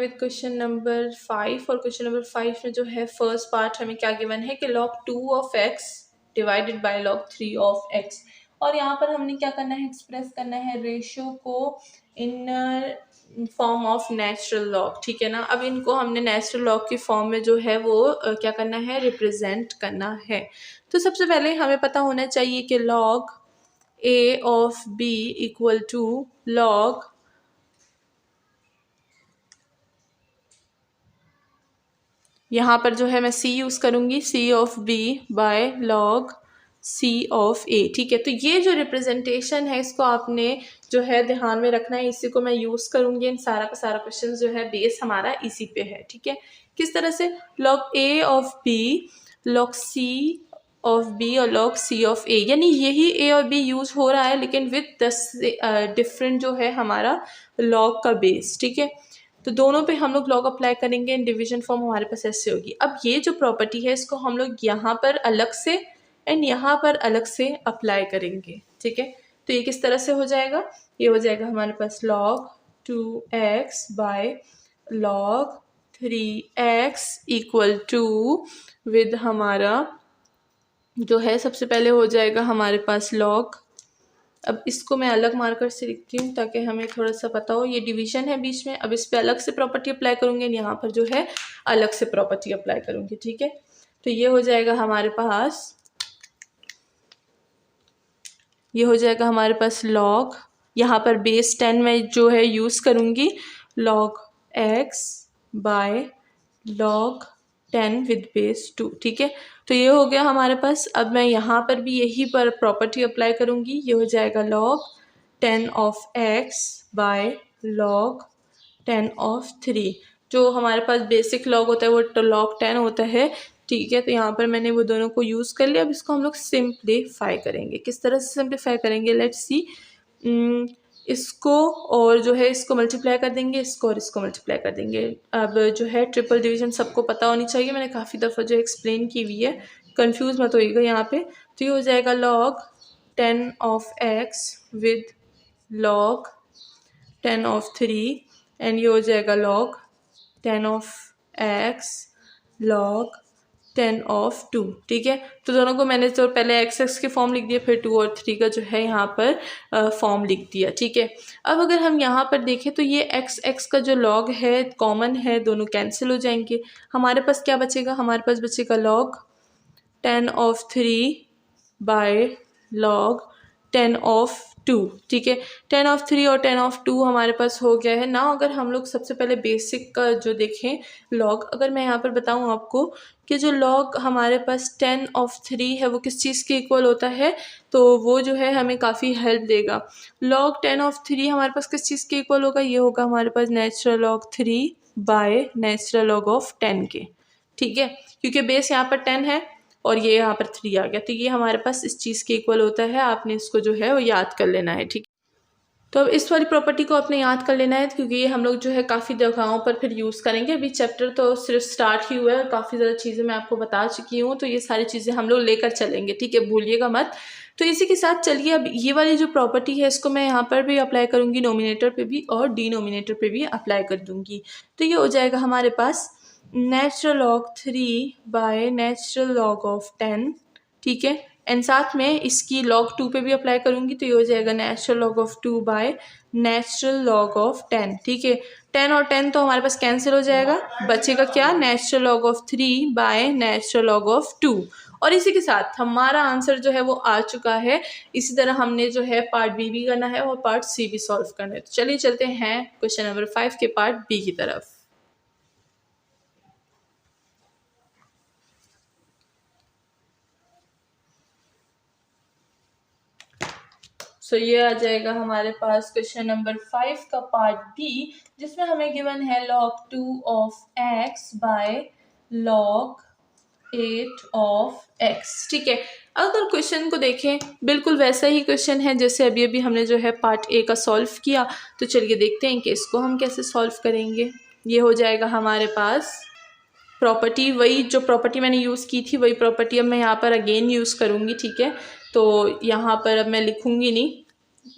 With question number 5 और question number 5 में जो है फर्स्ट पार्ट हमें क्या गिवन है कि log 2 of x divided by log 3 of x। और यहाँ पर हमने क्या करना है, एक्सप्रेस करना है रेशियो को in form of natural log. ठीक है ना। अब इनको हमने नेचुरल लॉग की फॉर्म में जो है वो क्या करना है, रिप्रेजेंट करना है। तो सबसे पहले हमें पता होना चाहिए कि log a of b equal to log यहाँ पर जो है मैं c यूज़ करूँगी, c of b by log c of a। ठीक है। तो ये जो रिप्रेजेंटेशन है इसको आपने जो है ध्यान में रखना है, इसी को मैं यूज़ करूँगी। इन सारा का सारा क्वेश्चन जो है बेस हमारा इसी पे है। ठीक है। किस तरह से, log a of b, log c of b और log c ऑफ a, यानी यही a और b यूज़ हो रहा है लेकिन विद डिफरेंट जो है हमारा log का बेस। ठीक है। तो दोनों पे हम लोग लॉग अप्लाई करेंगे, इन डिवीजन फॉर्म हमारे पास ऐसे होगी। अब ये जो प्रॉपर्टी है इसको हम लोग यहाँ पर अलग से एंड यहाँ पर अलग से अप्लाई करेंगे। ठीक है। तो ये किस तरह से हो जाएगा, ये हो जाएगा हमारे पास log 2x by log 3x equal to with हमारा जो है सबसे पहले हो जाएगा हमारे पास log, अब इसको मैं अलग मार्कर से लिखती हूँ ताकि हमें थोड़ा सा पता हो। ये डिवीजन है बीच में, अब इस पे अलग से प्रॉपर्टी अप्लाई करूँगी, यहाँ पर जो है अलग से प्रॉपर्टी अप्लाई करूँगी। ठीक है। तो ये हो जाएगा हमारे पास, ये हो जाएगा हमारे पास log, यहाँ पर बेस 10 में जो है यूज़ करूँगी, log x by log 10 with base 2। ठीक है। तो ये हो गया हमारे पास। अब मैं यहाँ पर भी यही पर प्रॉपर्टी अप्लाई करूँगी, ये हो जाएगा log 10 of x by log 10 of 3। जो हमारे पास बेसिक log होता है वो तो log 10 होता है। ठीक है। तो यहाँ पर मैंने वो दोनों को यूज़ कर लिया। अब इसको हम लोग सिंप्लीफाई करेंगे। किस तरह से सिंप्लीफाई करेंगे, लेट्स सी। इसको और जो है इसको मल्टीप्लाई कर देंगे, इसको और इसको मल्टीप्लाई कर देंगे। अब जो है ट्रिपल डिवीजन सबको पता होनी चाहिए, मैंने काफ़ी दफ़ा जो एक्सप्लेन की हुई है, कंफ्यूज मत होइएगा यहाँ पे। तो ये हो जाएगा log 10 of x with log 10 of 3 and ये हो जाएगा log 10 of x log 10 of 2। ठीक है। तो दोनों को मैंने तो पहले x के फॉर्म लिख दिया, फिर 2 और 3 का जो है यहाँ पर फॉर्म लिख दिया। ठीक है। अब अगर हम यहाँ पर देखें तो ये x का जो log है कॉमन है, दोनों कैंसिल हो जाएंगे। हमारे पास क्या बचेगा, हमारे पास बचेगा log 10 of 3 by log 10 of 2। ठीक है। 10 ऑफ 3 और 10 ऑफ 2 हमारे पास हो गया है ना। अगर हम लोग सबसे पहले बेसिक का जो देखें log, अगर मैं यहाँ पर बताऊँ आपको कि जो log हमारे पास 10 ऑफ 3 है वो किस चीज़ के इक्वल होता है, तो वो जो है हमें काफ़ी हेल्प देगा। log 10 ऑफ 3 हमारे पास किस चीज़ के इक्वल होगा, ये होगा हमारे पास natural log 3 by natural log of 10 के। ठीक है। क्योंकि बेस यहाँ पर 10 है और ये यहाँ पर 3 आ गया, तो ये हमारे पास इस चीज़ के इक्वल होता है। आपने इसको जो है वो याद कर लेना है। ठीक। तो अब इस वाली प्रॉपर्टी को आपने याद कर लेना है क्योंकि ये हम लोग जो है काफ़ी जगहों पर फिर यूज़ करेंगे। अभी चैप्टर तो सिर्फ स्टार्ट ही हुआ है और काफ़ी ज़्यादा चीज़ें मैं आपको बता चुकी हूँ, तो ये सारी चीज़ें हम लोग लेकर चलेंगे। ठीक है, भूलिएगा मत। तो इसी के साथ चलिए अब ये वाली जो प्रॉपर्टी है इसको मैं यहाँ पर भी अप्लाई करूँगी, नोमिनेटर पे भी और डिनोमिनेटर पे भी अप्लाई कर दूँगी। तो ये हो जाएगा हमारे पास natural log 3 by natural log of 10। ठीक है। एंड साथ में इसकी log 2 पे भी अप्लाई करूँगी, तो ये हो जाएगा natural log of 2 bye natural log of 10। ठीक है। 10 और 10 तो हमारे पास कैंसिल हो जाएगा, बचेगा क्या, natural log of 3 by natural log of 2। और इसी के साथ हमारा आंसर जो है वो आ चुका है। इसी तरह हमने जो है पार्ट बी भी करना है और पार्ट सी भी सॉल्व करना है। तो चलिए चलते हैं क्वेश्चन नंबर 5 के पार्ट बी की तरफ। सो ये आ जाएगा हमारे पास क्वेश्चन नंबर 5 का पार्ट बी, जिसमें हमें गिवन है log 2 of x by log 8 of x। ठीक है। अगर क्वेश्चन को देखें बिल्कुल वैसा ही क्वेश्चन है जैसे अभी अभी हमने जो है पार्ट ए का सॉल्व किया। तो चलिए देखते हैं कि इसको हम कैसे सॉल्व करेंगे। ये हो जाएगा हमारे पास प्रॉपर्टी, वही जो प्रॉपर्टी मैंने यूज़ की थी वही प्रॉपर्टी अब मैं यहाँ पर अगेन यूज़ करूँगी। ठीक है। तो यहाँ पर अब मैं लिखूँगी नहीं,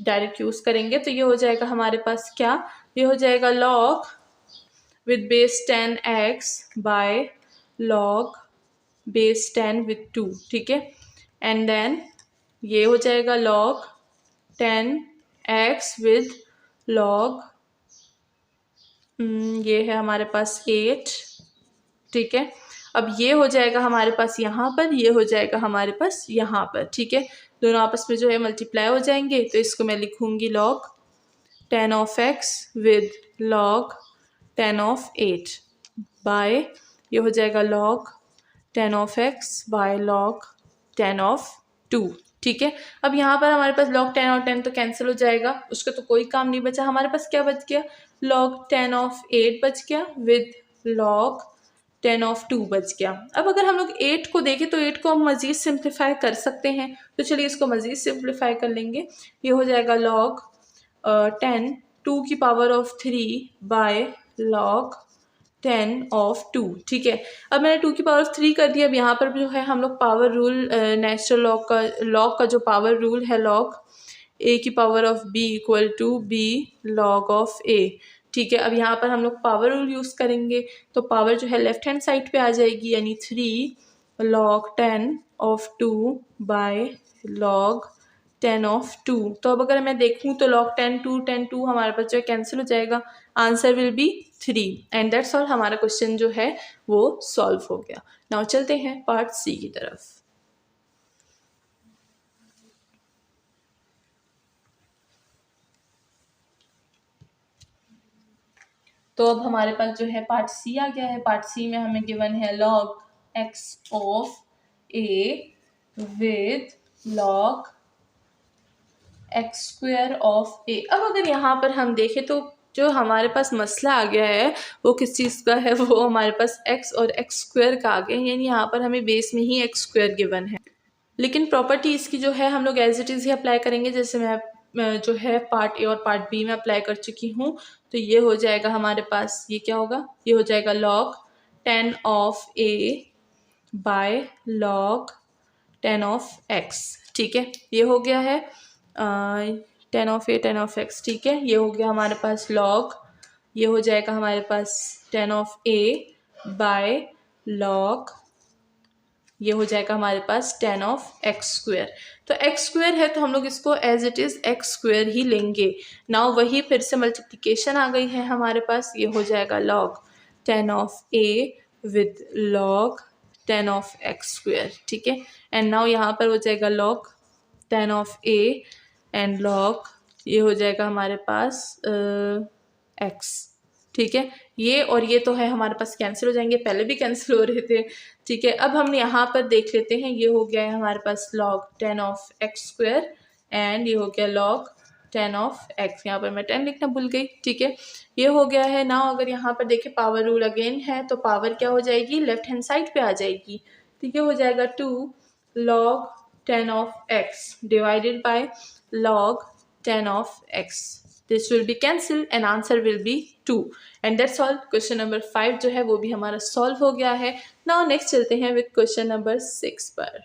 डायरेक्ट यूज़ करेंगे। तो ये हो जाएगा हमारे पास क्या, ये हो जाएगा log with base 10x by log base 10 with 2, ठीक है। एंड देन ये हो जाएगा log 10x with log ये है हमारे पास 8, ठीक है। अब ये हो जाएगा हमारे पास यहाँ पर, ये हो जाएगा हमारे पास यहाँ पर, ठीक है। दोनों आपस में जो है मल्टीप्लाई हो जाएंगे, तो इसको मैं लिखूंगी log 10 of x with log 10 of 8 bye ये हो जाएगा log 10 of x by log 10 of 2, ठीक है। अब यहाँ पर हमारे पास log 10 और 10 तो कैंसिल हो जाएगा, उसका तो कोई काम नहीं बचा। हमारे पास क्या बच गया, log 10 of 8 बच गया with log 10 of 2 बच गया। अब अगर हम लोग 8 को देखें तो 8 को हम मज़ीद सिंप्लीफाई कर सकते हैं, तो चलिए इसको मज़ीद सिंप्लीफाई कर लेंगे। ये हो जाएगा log 10 2 की power of 3 by log 10 of 2, ठीक है। अब मैंने 2 की पावर ऑफ 3 कर दिया। अब यहाँ पर जो है हम लोग पावर रूल, नेचुरल लॉग का जो पावर रूल है, log a की power of b equal to b log of a, ठीक है। अब यहाँ पर हम लोग पावर रूल यूज़ करेंगे, तो पावर जो है लेफ्ट हैंड साइड पे आ जाएगी, यानी 3 log 10 of 2 by log 10 of 2। तो अब अगर मैं देखूँ तो log 10 2 हमारे पास जो है कैंसिल हो जाएगा, answer will be 3 and that's all. हमारा क्वेश्चन जो है वो सॉल्व हो गया। नाउ चलते हैं पार्ट सी की तरफ। तो अब हमारे पास जो है पार्ट सी आ गया है। पार्ट सी में हमें गिवन है log x of a with log x square of a। अब अगर यहाँ पर हम देखें तो जो हमारे पास मसला आ गया है वो किस चीज़ का है, वो हमारे पास x और x स्क्वायर का आ गया है, यानी यहाँ पर हमें बेस में ही x स्क्वायर गिवन है। लेकिन प्रॉपर्टी इसकी जो है हम लोग एज इट इज़ ही अप्लाई करेंगे, जैसे मैं जो है पार्ट ए और पार्ट बी में अप्लाई कर चुकी हूँ। तो ये हो जाएगा हमारे पास, ये क्या होगा, ये हो जाएगा log 10 of a by log 10 of x, ठीक है। ये हो गया है 10 ऑफ a 10 ऑफ x, ठीक है। ये हो गया हमारे पास log, ये हो जाएगा हमारे पास 10 ऑफ a बाय log, ये हो जाएगा हमारे पास 10 ऑफ एक्स स्क्वायर। तो एक्स स्क्वायर है तो हम लोग इसको as it is X square ही लेंगे। नाउ वही फिर से मल्टीप्लिकेशन आ गई है हमारे पास, ये हो जाएगा log 10 of a with log 10 of X square, ठीक है। एंड नाउ यहाँ पर हो जाएगा log 10 of a and log, ये हो जाएगा हमारे पास x, ठीक है। ये और ये तो है हमारे पास कैंसिल हो जाएंगे, पहले भी कैंसिल हो रहे थे, ठीक है। अब हम यहाँ पर देख लेते हैं, ये हो गया है हमारे पास log 10 of X square and ये हो गया log 10 ऑफ x, यहाँ पर मैं 10 लिखना भूल गई, ठीक है। ये हो गया है। ना अगर यहाँ पर देखें पावर रूल अगेन है, तो पावर क्या हो जाएगी, लेफ्ट हैंड साइड पे आ जाएगी, ठीक है। हो जाएगा 2 log 10 of x divided by log 10 of x। This will be cancelled and answer will be 2 and that's all। Question number 5 जो है वो भी हमारा सॉल्व हो गया है। नाउ नेक्स्ट चलते हैं विद क्वेश्चन नंबर 6 पर।